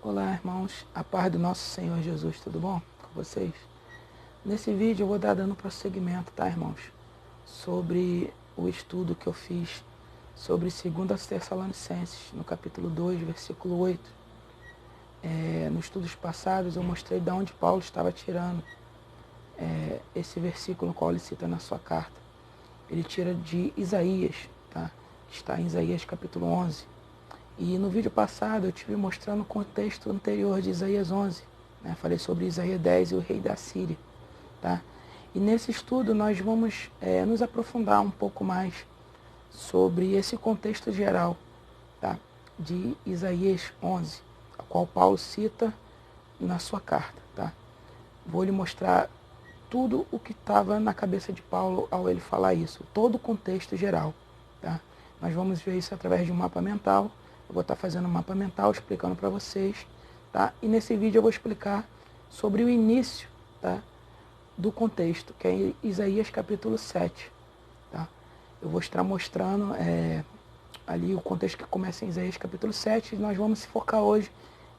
Olá, irmãos, a paz do nosso Senhor Jesus, tudo bom com vocês? Nesse vídeo eu vou dando prosseguimento, tá, irmãos? Sobre o estudo que eu fiz sobre 2 Tessalonicenses, no capítulo 2, versículo 8. Nos estudos passados eu mostrei de onde Paulo estava tirando esse versículo no qual ele cita na sua carta. Ele tira de Isaías, tá? Está em Isaías capítulo 11. E no vídeo passado eu estive mostrando o contexto anterior de Isaías 11. Né? Falei sobre Isaías 10 e o rei da Síria. Tá? E nesse estudo nós vamos nos aprofundar um pouco mais sobre esse contexto geral, tá? De Isaías 11, a qual Paulo cita na sua carta. Tá? Vou lhe mostrar tudo o que estava na cabeça de Paulo ao ele falar isso, todo o contexto geral. Tá? Nós vamos ver isso através de um mapa mental. Eu vou estar fazendo um mapa mental explicando para vocês. Tá? E nesse vídeo eu vou explicar sobre o início, tá, do contexto, que é Isaías capítulo 7. Tá? Eu vou estar mostrando ali o contexto que começa em Isaías capítulo 7 e nós vamos se focar hoje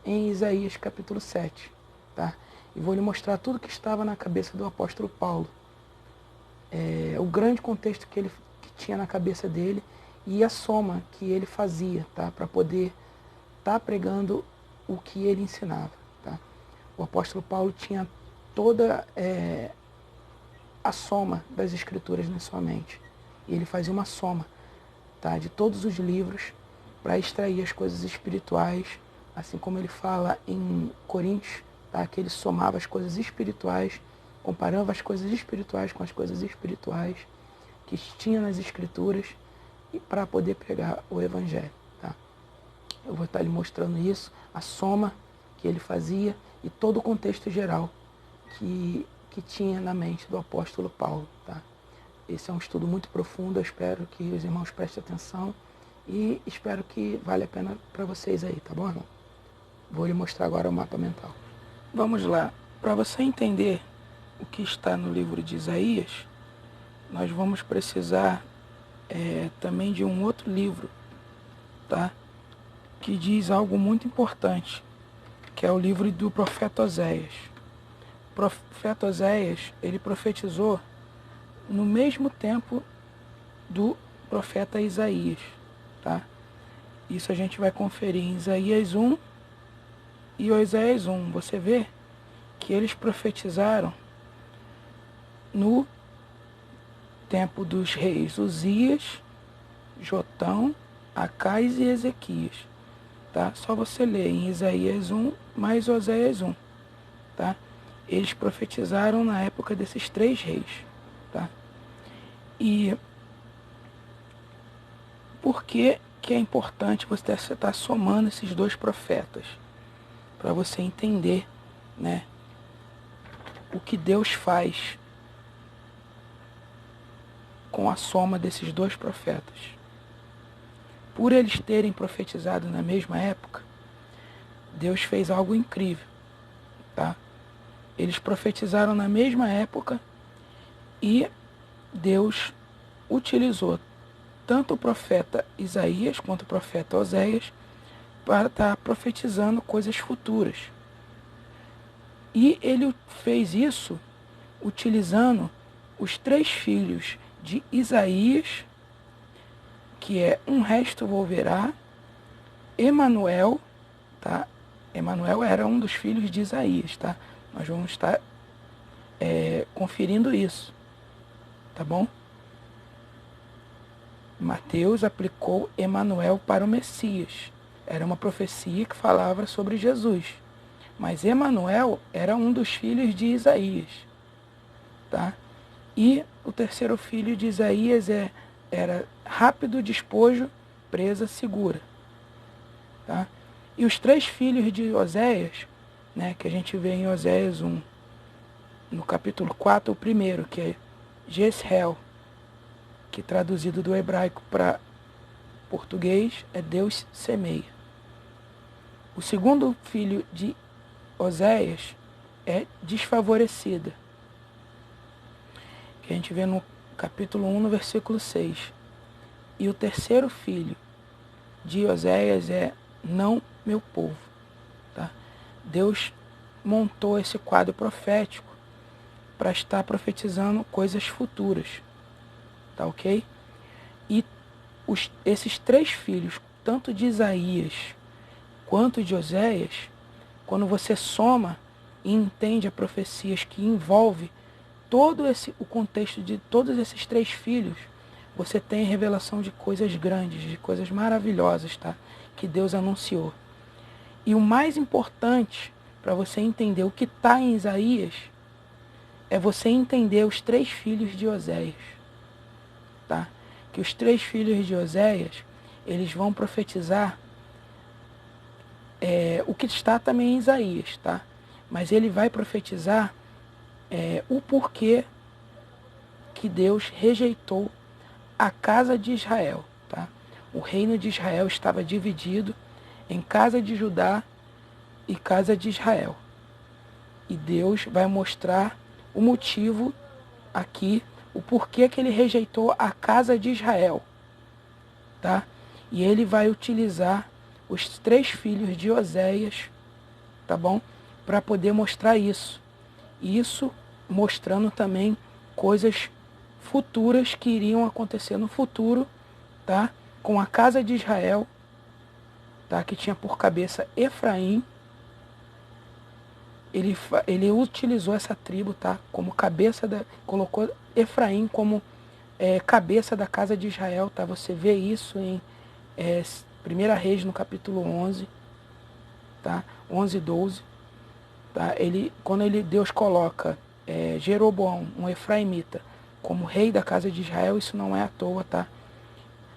em Isaías capítulo 7. Tá? E vou lhe mostrar tudo que estava na cabeça do apóstolo Paulo. O grande contexto que tinha na cabeça dele e a soma que ele fazia, tá? Para poder estar pregando o que ele ensinava. Tá? O apóstolo Paulo tinha toda a soma das escrituras na sua mente. E ele fazia uma soma, tá, de todos os livros para extrair as coisas espirituais, assim como ele fala em Coríntios, tá, que ele somava as coisas espirituais, comparava as coisas espirituais com as coisas espirituais que tinha nas escrituras e para poder pregar o evangelho. Tá? Eu vou estar lhe mostrando isso, a soma que ele fazia e todo o contexto geral que tinha na mente do apóstolo Paulo. Tá? Esse é um estudo muito profundo, eu espero que os irmãos prestem atenção e espero que vale a pena para vocês aí, tá bom, irmão? Vou lhe mostrar agora o mapa mental. Vamos lá. Para você entender o que está no livro de Isaías, nós vamos precisar também de um outro livro, tá? Que diz algo muito importante, que é o livro do profeta Oséias. O profeta Oséias, ele profetizou no mesmo tempo do profeta Isaías. Tá? Isso a gente vai conferir em Isaías 1 e Oséias 1. Você vê que eles profetizaram no tempo dos reis Uzias, Jotão, Acais e Ezequias. Tá? Só você ler em Isaías 1 mais Oséias 1. Tá? Eles profetizaram na época desses três reis. Tá? E por que é importante você estar somando esses dois profetas? Para você entender, né, o que Deus faz com a soma desses dois profetas. Por eles terem profetizado na mesma época, Deus fez algo incrível. Tá? Eles profetizaram na mesma época e Deus utilizou tanto o profeta Isaías quanto o profeta Oséias para estar profetizando coisas futuras. E ele fez isso utilizando os três filhos de Isaías, que é Um Resto Vou Verá, Emanuel, tá? Emanuel era um dos filhos de Isaías, tá? Nós vamos estar conferindo isso, tá bom? Mateus aplicou Emanuel para o Messias. Era uma profecia que falava sobre Jesus. Mas Emanuel era um dos filhos de Isaías. Tá? E o terceiro filho de Isaías era rápido despojo, presa segura. Tá? E os três filhos de Oséias, né, que a gente vê em Oséias 1, no capítulo 4, o primeiro, que é Jezreel, que traduzido do hebraico para português é Deus semeia. O segundo filho de Oséias é Desfavorecida, que a gente vê no capítulo 1, no versículo 6. E o terceiro filho de Oséias é Não Meu Povo. Tá? Deus montou esse quadro profético para estar profetizando coisas futuras, tá ok? E esses 3 filhos, tanto de Isaías quanto de Oséias, quando você soma e entende as profecias que envolve o contexto de todos esses 3 filhos, você tem a revelação de coisas grandes, de coisas maravilhosas, tá? Que Deus anunciou. E o mais importante para você entender o que está em Isaías é você entender os 3 filhos de Oséias, tá? Que os 3 filhos de Oséias, eles vão profetizar o que está também em Isaías, tá? Mas ele vai profetizar o porquê que Deus rejeitou a casa de Israel, tá? O reino de Israel estava dividido em casa de Judá e casa de Israel. E Deus vai mostrar o motivo aqui, o porquê que ele rejeitou a casa de Israel, tá? E ele vai utilizar os 3 filhos de Oséias, tá bom? Para poder mostrar isso. Isso mostrando também coisas futuras que iriam acontecer no futuro, tá? Com a casa de Israel, tá? Que tinha por cabeça Efraim. Ele utilizou essa tribo, tá? Como cabeça colocou Efraim como cabeça da casa de Israel, tá? Você vê isso em 1 Reis no capítulo 11, tá? 11 e 12, tá? Quando Deus coloca Jeroboão, um efraimita, como rei da casa de Israel, isso não é à toa, tá?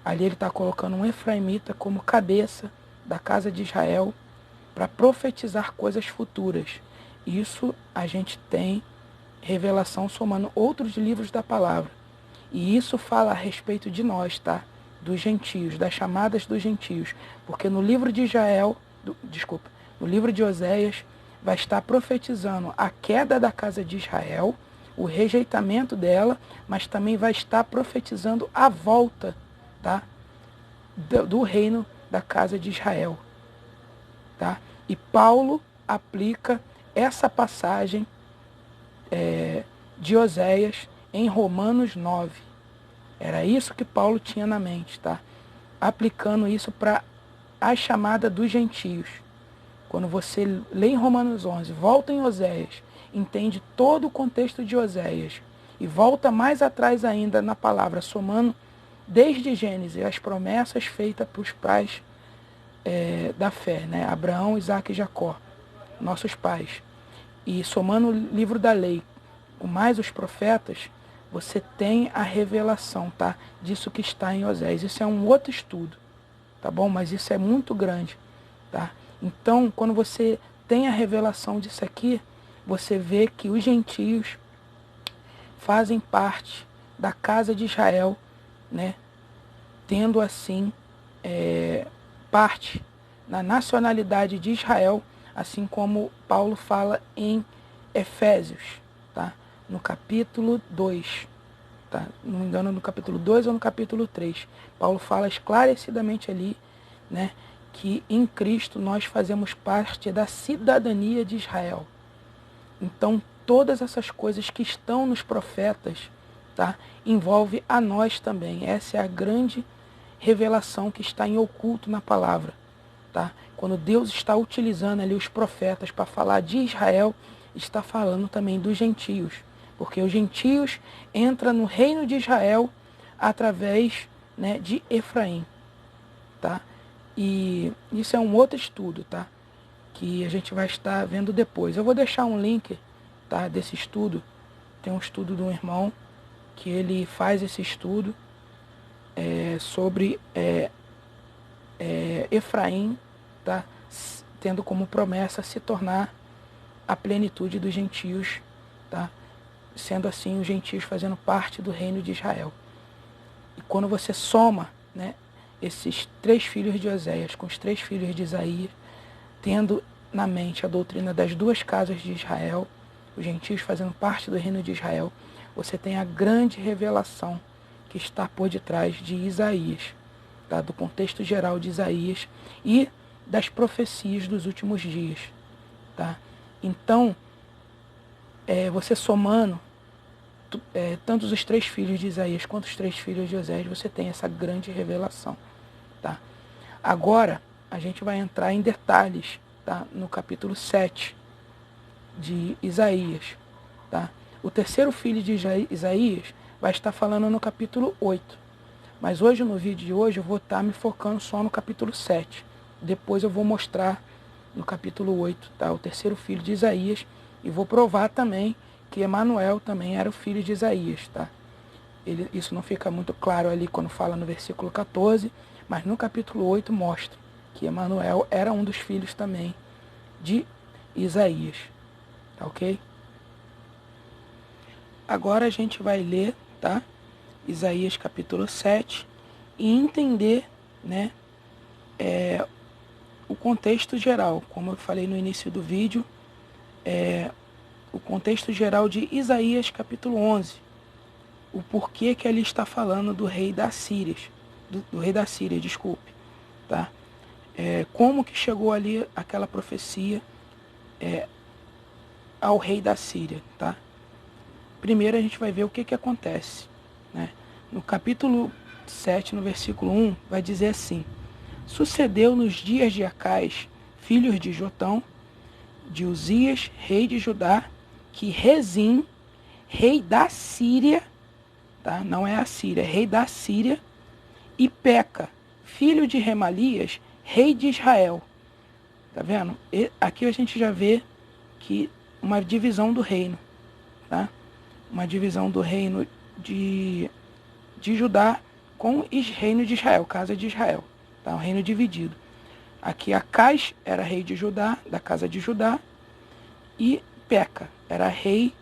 Ali ele está colocando um efraimita como cabeça da casa de Israel para profetizar coisas futuras. Isso a gente tem revelação somando outros livros da palavra. E isso fala a respeito de nós, tá? Dos gentios, das chamadas dos gentios. Porque no livro de no livro de Oséias, vai estar profetizando a queda da casa de Israel, o rejeitamento dela, mas também vai estar profetizando a volta, tá? Do reino da casa de Israel, tá? E Paulo aplica essa passagem de Oséias em Romanos 9. Era isso que Paulo tinha na mente, tá? Aplicando isso para a chamada dos gentios. Quando você lê em Romanos 11, volta em Oséias, entende todo o contexto de Oséias e volta mais atrás ainda na palavra, somando desde Gênesis as promessas feitas para os pais da fé, né? Abraão, Isaac e Jacó, nossos pais. E somando o livro da lei com mais os profetas, você tem a revelação, tá? Disso que está em Oséias. Isso é um outro estudo, tá bom? Mas isso é muito grande, tá? Então, quando você tem a revelação disso aqui, você vê que os gentios fazem parte da casa de Israel, né? Tendo assim parte na nacionalidade de Israel, assim como Paulo fala em Efésios, tá? No capítulo 2, tá? Não me engano, no capítulo 2 ou no capítulo 3. Paulo fala esclarecidamente ali, né, que em Cristo nós fazemos parte da cidadania de Israel. Então, todas essas coisas que estão nos profetas, tá, envolve a nós também. Essa é a grande revelação que está em oculto na palavra, tá? Quando Deus está utilizando ali os profetas para falar de Israel, está falando também dos gentios, porque os gentios entram no reino de Israel através, né, de Efraim, tá? E isso é um outro estudo, tá? Que a gente vai estar vendo depois. Eu vou deixar um link, tá, desse estudo. Tem um estudo de um irmão que ele faz esse estudo sobre Efraim, tá, tendo como promessa se tornar a plenitude dos gentios, tá? Sendo assim os gentios fazendo parte do reino de Israel. E quando você soma, né, esses 3 filhos de Oséias com os 3 filhos de Isaías, tendo na mente a doutrina das 2 casas de Israel, os gentios fazendo parte do reino de Israel, você tem a grande revelação que está por detrás de Isaías, tá? Do contexto geral de Isaías e das profecias dos últimos dias, tá? Então, você somando tanto os 3 filhos de Isaías quanto os 3 filhos de Osés, você tem essa grande revelação, tá? Agora, a gente vai entrar em detalhes, tá? No capítulo 7 de Isaías, tá? O terceiro filho de Isaías vai estar falando no capítulo 8. Mas hoje, no vídeo de hoje, eu vou estar me focando só no capítulo 7. Depois eu vou mostrar no capítulo 8, tá? O terceiro filho de Isaías. E vou provar também que Emanuel também era o filho de Isaías, tá? Isso não fica muito claro ali quando fala no versículo 14, mas no capítulo 8 mostra que Emanuel era um dos filhos também de Isaías, tá ok? Agora a gente vai ler, tá? Isaías capítulo 7 e entender, né, o contexto geral. Como eu falei no início do vídeo, o contexto geral de Isaías capítulo 11. O porquê que ele está falando do rei da Síria, do rei da Síria, desculpe, tá? Como que chegou ali aquela profecia ao rei da Síria, tá? Primeiro a gente vai ver o que acontece, né? No capítulo 7, no versículo 1, vai dizer assim: Sucedeu nos dias de Acais, filhos de Jotão, de Uzias, rei de Judá, que Rezim, rei da Síria, tá? Não é a Síria, é rei da Síria, e Peca, filho de Remalias, rei de Israel. Tá vendo? E aqui a gente já vê que uma divisão do reino, tá? Uma divisão do reino de Judá com o reino de Israel, casa de Israel, tá? Um reino dividido. Aqui Acais era rei de Judá, da casa de Judá, e Peca era rei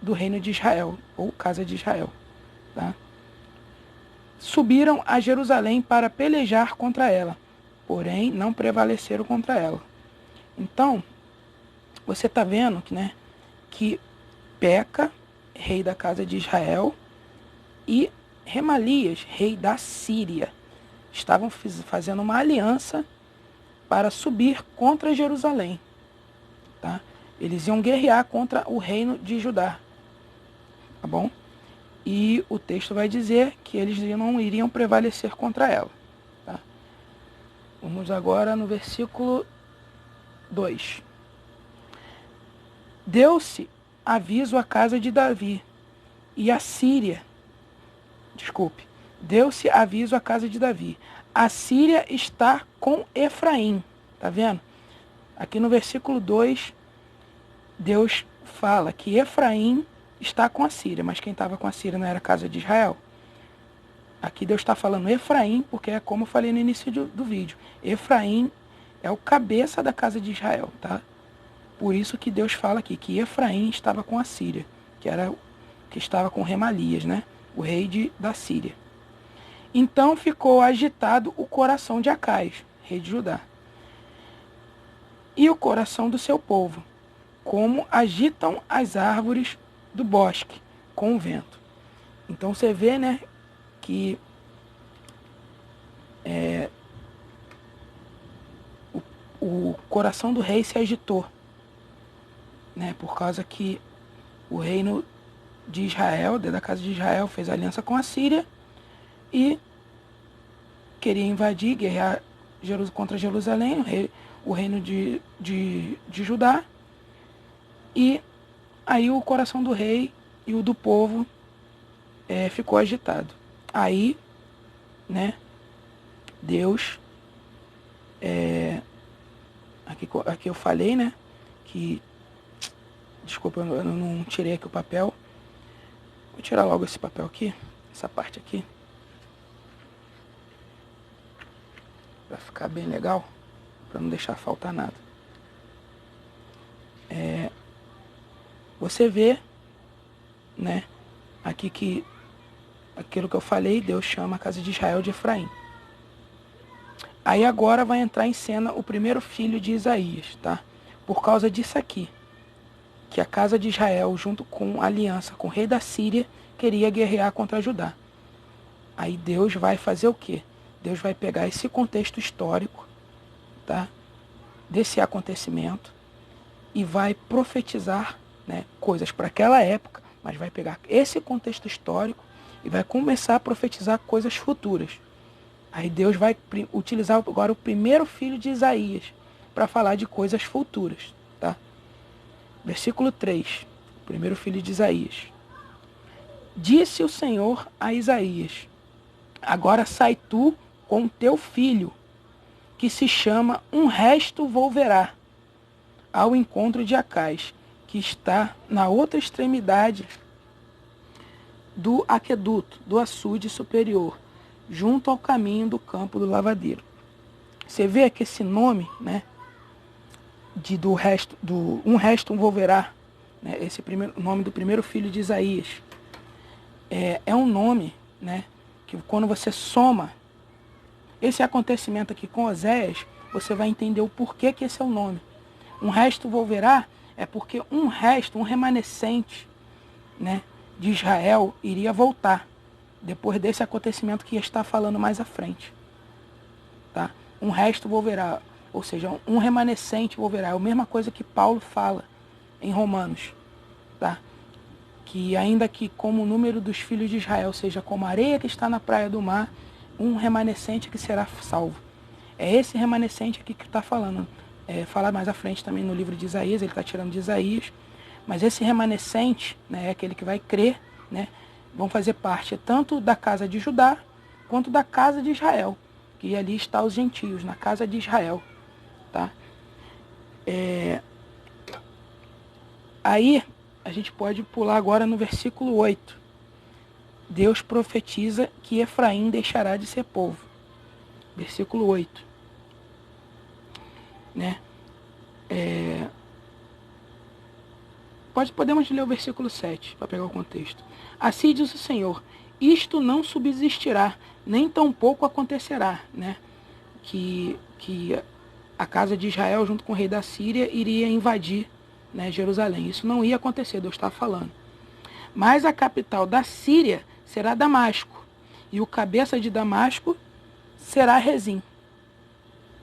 do reino de Israel, ou casa de Israel, tá? Subiram a Jerusalém para pelejar contra ela, porém não prevaleceram contra ela. Então, você está vendo que, né, que Peca, rei da casa de Israel, e Remalias, rei da Síria, estavam fazendo uma aliança para subir contra Jerusalém, tá? Eles iam guerrear contra o reino de Judá, tá bom? E o texto vai dizer que eles não iriam prevalecer contra ela, tá? Vamos agora no versículo 2. Deu-se aviso à casa de Davi e a Síria, deu-se aviso à casa de Davi. A Síria está com Efraim, tá vendo? Aqui no versículo 2, Deus fala que Efraim está com a Síria, mas quem estava com a Síria não era a casa de Israel. Aqui Deus está falando Efraim, porque é como eu falei no início do vídeo. Efraim é o cabeça da casa de Israel, tá? Por isso que Deus fala aqui que Efraim estava com a Síria, que estava com Remalias, né? O rei da Síria. Então ficou agitado o coração de Acais, rei de Judá, e o coração do seu povo, como agitam as árvores do bosque com o vento. Então você vê, né, que o coração do rei se agitou, né, por causa que o reino de Israel, da casa de Israel, fez aliança com a Síria e queria invadir, guerrear contra Jerusalém, o reino de Judá. E aí o coração do rei e o do povo ficou agitado. Aí, né, Deus, aqui eu falei, né, que, desculpa, eu não tirei aqui o papel. Vou tirar logo esse papel aqui, essa parte aqui, para ficar bem legal, para não deixar faltar nada. Você vê, né, aqui que aquilo que eu falei, Deus chama a casa de Israel de Efraim. Aí agora vai entrar em cena o primeiro filho de Isaías, tá? Por causa disso aqui, que a casa de Israel, junto com a aliança com o rei da Síria, queria guerrear contra Judá. Aí Deus vai fazer o quê? Deus vai pegar esse contexto histórico, tá, desse acontecimento, e vai profetizar, né, coisas para aquela época, mas vai pegar esse contexto histórico e vai começar a profetizar coisas futuras. Aí Deus vai utilizar agora o primeiro filho de Isaías para falar de coisas futuras. Tá? Versículo 3, o primeiro filho de Isaías. Disse o Senhor a Isaías: agora sai tu com teu filho, que se chama Um Resto Volverá, ao encontro de Acais, que está na outra extremidade do aqueduto, do açude superior, junto ao caminho do campo do lavadeiro. Você vê que esse nome, né, Um Resto Volverá, né, esse nome do primeiro filho de Isaías, é um nome, né, que quando você soma esse acontecimento aqui com Oséias, você vai entender o porquê que esse é o nome. Um resto volverá é porque um remanescente, né, de Israel iria voltar depois desse acontecimento que está falando mais à frente. Tá? Um resto volverá, ou seja, um remanescente volverá. É a mesma coisa que Paulo fala em Romanos. Tá? Que ainda que como o número dos filhos de Israel seja como a areia que está na praia do mar, um remanescente que será salvo. É esse remanescente aqui que está falando. Fala mais à frente também no livro de Isaías, ele está tirando de Isaías. Mas esse remanescente, né, é aquele que vai crer, né, vão fazer parte tanto da casa de Judá quanto da casa de Israel. Que ali está os gentios, na casa de Israel. Tá? Aí a gente pode pular agora no versículo 8. Deus profetiza que Efraim deixará de ser povo. Versículo 8. Né? Podemos ler o versículo 7, para pegar o contexto. Assim diz o Senhor: isto não subsistirá, nem tampouco acontecerá. Né? Que a casa de Israel, junto com o rei da Síria, iria invadir, né, Jerusalém. Isso não ia acontecer, Deus está falando. Mas a capital da Síria será Damasco, e o cabeça de Damasco será Rezim.